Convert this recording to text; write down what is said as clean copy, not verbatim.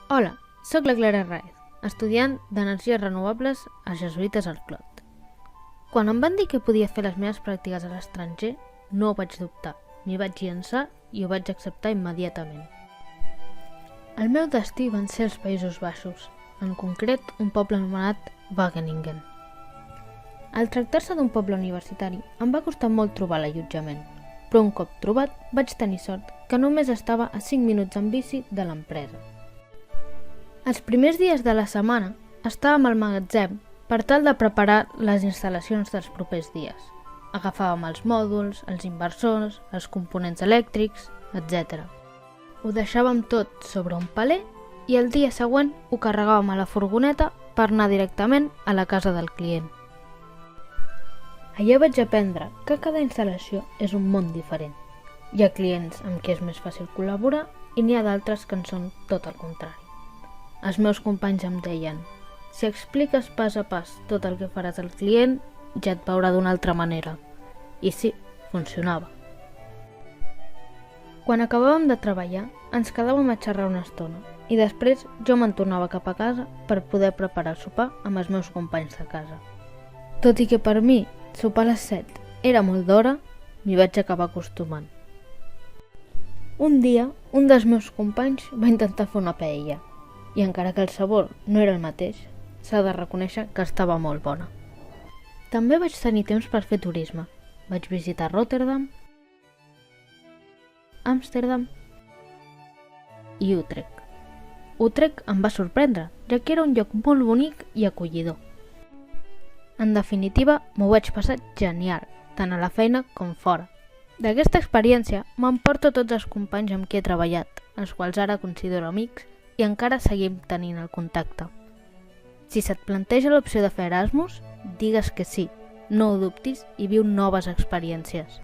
Hola, sóc la Clara Raez, estudiant d'Energies Renovables a Jesuïtes al Clot. Quan em van dir que podia fer les meves pràctiques a l'estranger, no ho vaig dubtar, m'hi vaig llançar i ho vaig acceptar immediatament. El meu destí van ser els Països Baixos, en concret un poble anomenat Wageningen. Al tractar-se d'un poble universitari, em va costar molt trobar l'allotjament, però un cop trobat vaig tenir sort que només estava a 5 minuts en bici de l'empresa. Els primers dies de la setmana estàvem al magatzem per tal de preparar les instal·lacions dels propers dies. Agafàvem els mòduls, els inversors, els components elèctrics, etc. Ho deixàvem tot sobre un paler i el dia següent ho carregàvem a la furgoneta per anar directament a la casa del client. Allà vaig aprendre que cada instal·lació és un món diferent. Hi ha clients amb qui és més fàcil col·laborar i n'hi ha d'altres que en són tot el contrari. Els meus companys em deien: si expliques pas a pas tot el que faràs al client, ja et veurà d'una altra manera. I sí, funcionava. Quan acabàvem de treballar, ens quedàvem a xerrar una estona i després jo me'n tornava cap a casa per poder preparar el sopar amb els meus companys de casa. Tot i que per mi sopar a les 7 era molt d'hora, m'hi vaig acabar acostumant. Un dia, un dels meus companys va intentar fer una paella i encara que el sabor no era el mateix, s'ha de reconèixer que estava molt bona. També vaig tenir temps per fer turisme. Vaig visitar Rotterdam, Amsterdam i Utrecht. Utrecht em va sorprendre, ja que era un lloc molt bonic i acollidor. En definitiva, m'ho vaig passar genial, tant a la feina com fora. D'aquesta experiència m'emporto tots els companys amb qui he treballat, els quals ara considero amics, i encara seguim tenint el contacte. Si se't planteja l'opció de fer Erasmus, digues que sí, no ho dubtis i viu noves experiències.